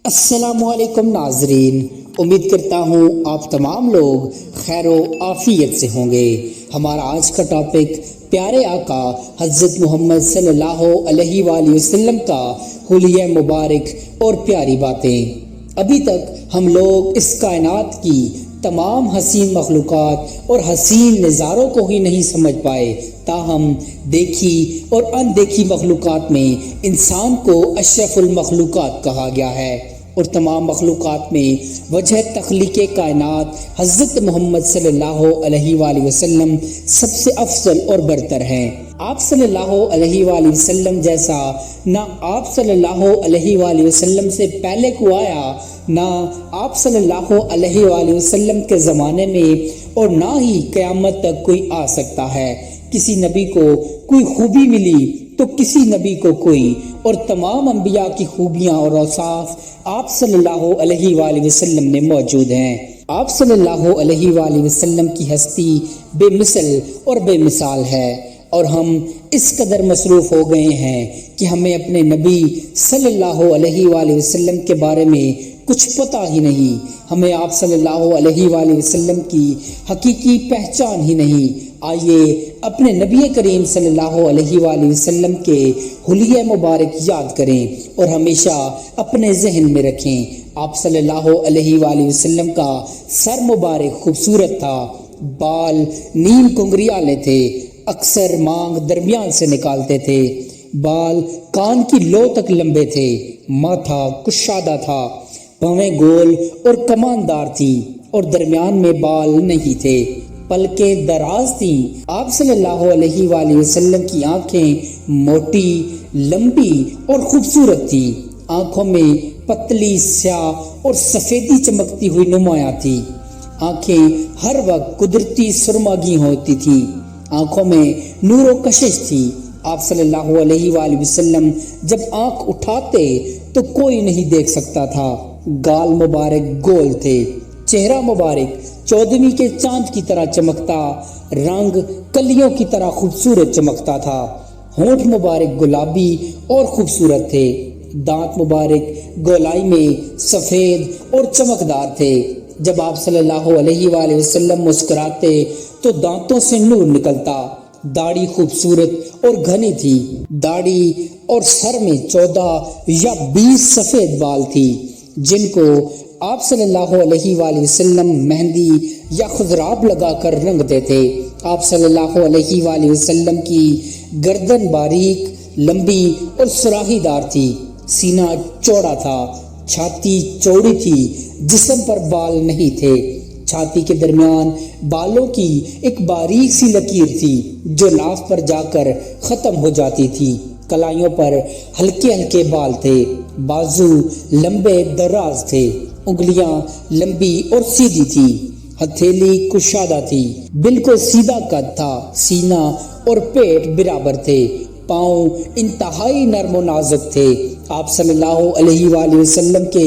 السلام علیکم ناظرین، امید کرتا ہوں آپ تمام لوگ خیر و عافیت سے ہوں گے۔ ہمارا آج کا ٹاپک پیارے آقا حضرت محمد صلی اللہ علیہ وآلہ وسلم کا حلیہ مبارک اور پیاری باتیں۔ ابھی تک ہم لوگ اس کائنات کی تمام حسین مخلوقات اور حسین نظاروں کو ہی نہیں سمجھ پائے، تاہم دیکھی اور اندیکھی مخلوقات میں انسان کو اشرف المخلوقات کہا گیا ہے، اور تمام مخلوقات میں وجہ تخلیق کائنات حضرت محمد صلی اللہ علیہ وآلہ وسلم سب سے افضل اور برتر ہیں۔ آپ صلی اللہ علیہ وآلہ وسلم جیسا نہ آپ صلی اللہ علیہ وآلہ وسلم سے پہلے کو آیا، نہ آپ صلی اللہ علیہ وآلہ وسلم کے زمانے میں، اور نہ ہی قیامت تک کوئی آ سکتا ہے۔ کسی نبی کو کوئی خوبی ملی تو کسی نبی کو کوئی، اور تمام انبیاء کی خوبیاں اور اوصاف آپ صلی اللہ علیہ وآلہ وسلم میں موجود ہیں۔ آپ صلی اللہ علیہ وآلہ وسلم کی ہستی بے مثل اور بے مثال ہے، اور ہم اس قدر مصروف ہو گئے ہیں کہ ہمیں اپنے نبی صلی اللہ علیہ وآلہ وسلم کے بارے میں کچھ پتہ ہی نہیں، ہمیں آپ صلی اللہ علیہ وآلہ وسلم کی حقیقی پہچان ہی نہیں۔ آئیے اپنے نبی کریم صلی اللہ علیہ وآلہ وسلم کے حلیہ مبارک یاد کریں اور ہمیشہ اپنے ذہن میں رکھیں۔ آپ صلی اللہ علیہ وآلہ وسلم کا سر مبارک خوبصورت تھا، بال نیم کنگریالے تھے، اکثر مانگ درمیان سے نکالتے تھے، بال کان کی لو تک لمبے تھے، ماتھا کشادہ تھا، پاؤں گول اور کماندار تھی، اور درمیان میں بال نہیں تھے، پلکیں دراز تھیں۔ آپ صلی اللہ علیہ وآلہ وسلم کی آنکھیں موٹی، لمبی اور خوبصورت تھیں، آنکھوں میں پتلی سیاہ اور سفیدی چمکتی ہوئی نمایاں تھی، آنکھیں ہر وقت قدرتی سرماگی ہوتی تھی، آنکھوں میں نور و کشش تھی۔ آپ صلی اللہ علیہ وآلہ وسلم جب آنکھ اٹھاتے تو کوئی نہیں دیکھ سکتا تھا، گال مبارک گول تھے، چہرہ مبارک چودھویں کے چاند کی طرح چمکتا، رنگ کلیوں کی طرح خوبصورت چمکتا تھا، ہونٹ مبارک گلابی اور خوبصورت تھے، دانت مبارک گولائی میں سفید اور چمکدار تھے۔ جب آپ صلی اللہ علیہ وآلہ وسلم مسکراتے تو دانتوں سے نور نکلتا، داڑھی خوبصورت اور گھنی تھی، داڑھی اور سر میں 14 یا 20 سفید بال تھی، جن کو آپ صلی اللہ علیہ وآلہ وسلم مہندی یا خضراب لگا کر رنگتے تھے۔ آپ صلی اللہ علیہ وآلہ وسلم کی گردن باریک، لمبی اور سراہی دار تھی، سینہ چوڑا تھا، چھاتی چوڑی تھی، جسم پر بال نہیں تھے، چھاتی کے درمیان بالوں کی ایک باریک سی لکیر تھی جو لاف پر جا کر ختم ہو جاتی تھی، کلائیوں پر ہلکے ہلکے بال تھے، بازو لمبے دراز تھے، انگلیاں لمبی اور سیدھی تھی، ہتھیلی کشادہ تھی، بالکل سیدھا قد تھا، سینہ اور پیٹ برابر تھے، پاؤں انتہائی نرم و نازک تھے۔ آپ صلی اللہ علیہ وآلہ وسلم کے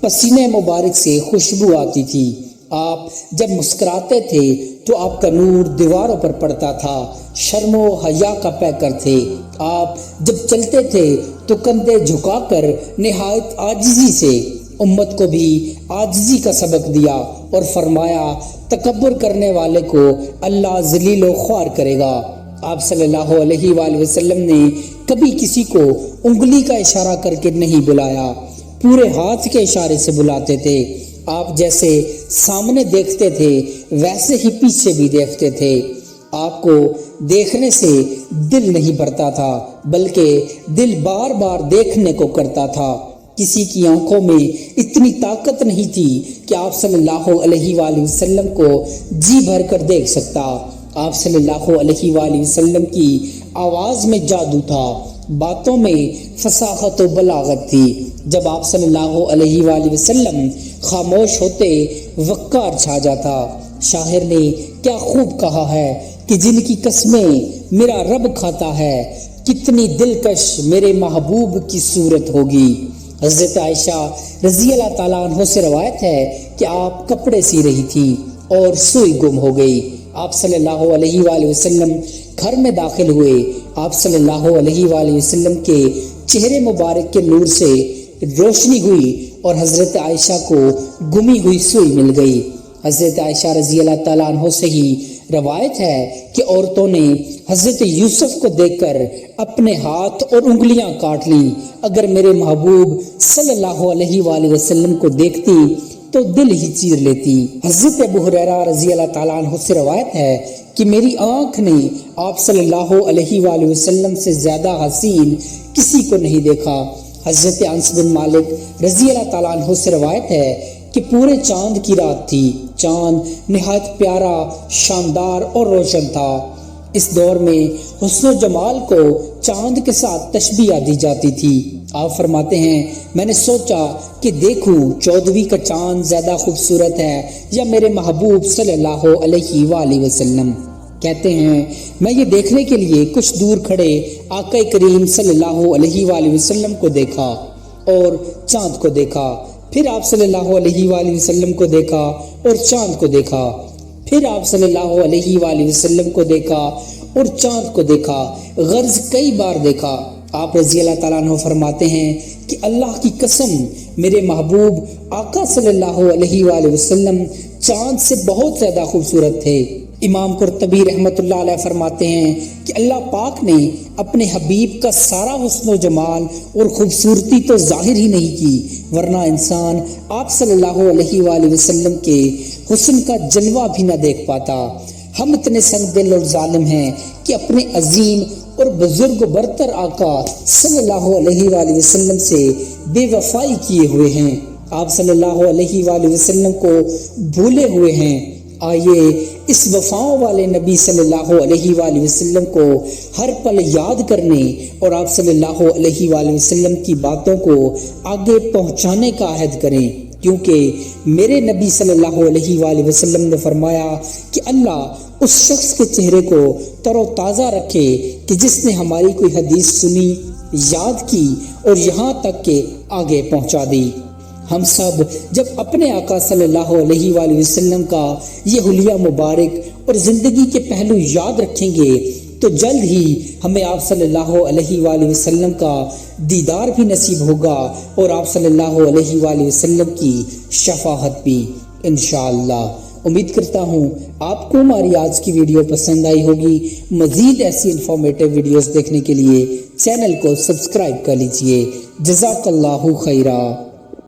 پسینے مبارک سے خوشبو آتی تھی، آپ جب مسکراتے تھے تو آپ کا نور دیواروں پر پڑتا تھا، شرم و حیا کا پیکر تھے، آپ جب چلتے تھے تو کندھے جھکا کر نہایت عاجزی سے امت کو بھی عاجزی کا سبق دیا، اور فرمایا تکبر کرنے والے کو اللہ ذلیل و خوار کرے گا۔ آپ صلی اللہ علیہ وآلہ وسلم نے کبھی کسی کو انگلی کا اشارہ کر کے نہیں بلایا، پورے ہاتھ کے اشارے سے بلاتے تھے۔ آپ جیسے سامنے دیکھتے تھے ویسے ہی پیچھے بھی دیکھتے تھے، آپ کو دیکھنے سے دل نہیں بھرتا تھا بلکہ دل بار بار دیکھنے کو کرتا تھا۔ کسی کی آنکھوں میں اتنی طاقت نہیں تھی کہ آپ صلی اللہ علیہ وآلہ وسلم کو جی بھر کر دیکھ سکتا۔ آپ صلی اللہ علیہ وآلہ وسلم کی آواز میں جادو تھا، باتوں میں فصاحت و بلاغت تھی، جب آپ صلی اللہ علیہ وآلہ وسلم خاموش ہوتے وقار چھا جاتا۔ شاعر نے کیا خوب کہا ہے کہ جن کی قسمیں میرا رب کھاتا ہے، کتنی دلکش میرے محبوب کی صورت ہوگی۔ حضرت عائشہ رضی اللہ تعالیٰ عنہ سے روایت ہے کہ آپ کپڑے سی رہی تھی اور سوئی گم ہو گئی۔ آپ صلی اللہ علیہ وآلہ وسلم گھر میں داخل ہوئے، آپ صلی اللہ علیہ وآلہ وسلم کے چہرے مبارک کے نور سے روشنی ہوئی اور حضرت عائشہ کو گمی ہوئی سوئی مل گئی۔ حضرت عائشہ رضی اللہ تعالیٰ عنہ سے ہی روایت ہے کہ عورتوں نے حضرت یوسف کو دیکھ کر اپنے ہاتھ اور انگلیاں کاٹ لیں۔ اگر میرے محبوب صلی اللہ علیہ وآلہ وسلم کو دیکھتی تو دل ہی چیر لیتی۔ حضرت ابو ہریرہ رضی اللہ تعالیٰ عنہ سے روایت ہے کہ میری آنکھ نے آپ صلی اللہ علیہ وآلہ وسلم سے زیادہ حسین کسی کو نہیں دیکھا۔ حضرت انس بن مالک رضی اللہ تعالیٰ عنہ سے روایت ہے کہ پورے چاند کی رات تھی۔ چاند نہایت پیارا، شاندار اور روشن تھا۔ اس دور میں حسن و جمال کو چاند کے ساتھ تشبیہ دی جاتی تھی۔ آپ فرماتے ہیں میں نے سوچا کہ دیکھوں 14ویں کا چاند زیادہ خوبصورت ہے یا میرے محبوب صلی اللہ علیہ وآلہ وسلم۔ کہتے ہیں میں یہ دیکھنے کے لیے کچھ دور کھڑے آقا کریم صلی اللہ علیہ وآلہ وسلم کو دیکھا اور چاند کو دیکھا، پھر آپ صلی اللہ علیہ وآلہ وسلم کو دیکھا اور چاند کو دیکھا، پھر آپ صلی اللہ علیہ وآلہ وسلم کو دیکھا اور چاند کو دیکھا، غرض کئی بار دیکھا۔ آپ رضی اللہ تعالیٰ عنہ فرماتے ہیں کہ اللہ کی قسم میرے محبوب آقا صلی اللہ علیہ وآلہ وسلم چاند سے بہت زیادہ خوبصورت تھے۔ امام قرطبی رحمۃ اللہ علیہ فرماتے ہیں کہ اللہ پاک نے اپنے حبیب کا سارا حسن و جمال اور خوبصورتی تو ظاہر ہی نہیں کی، ورنہ انسان آپ صلی اللہ علیہ وآلہ وسلم کے حسن کا جلوہ بھی نہ دیکھ پاتا۔ ہم اتنے سنگ دل اور ظالم ہیں کہ اپنے عظیم اور بزرگ برتر آقا صلی اللہ علیہ وآلہ وسلم سے بے وفائی کیے ہوئے ہیں، آپ صلی اللہ علیہ وآلہ وسلم کو بھولے ہوئے ہیں۔ آئیے اس وفاؤں والے نبی صلی اللہ علیہ وآلہ وسلم کو ہر پل یاد کرنے اور آپ صلی اللہ علیہ وآلہ وسلم کی باتوں کو آگے پہنچانے کا عہد کریں، کیونکہ میرے نبی صلی اللہ علیہ وآلہ وسلم نے فرمایا کہ اللہ اس شخص کے چہرے کو تر و تازہ رکھے کہ جس نے ہماری کوئی حدیث سنی، یاد کی اور یہاں تک کہ آگے پہنچا دی۔ ہم سب جب اپنے آقا صلی اللہ علیہ وآلہ وسلم کا یہ حلیہ مبارک اور زندگی کے پہلو یاد رکھیں گے تو جلد ہی ہمیں آپ صلی اللہ علیہ وآلہ وسلم کا دیدار بھی نصیب ہوگا اور آپ صلی اللہ علیہ وآلہ وسلم کی شفاعت بھی انشاءاللہ۔ امید کرتا ہوں آپ کو ہماری آج کی ویڈیو پسند آئی ہوگی۔ مزید ایسی انفارمیٹیو ویڈیوز دیکھنے کے لیے چینل کو سبسکرائب کر لیجئے۔ جزاک اللہ خیرہ۔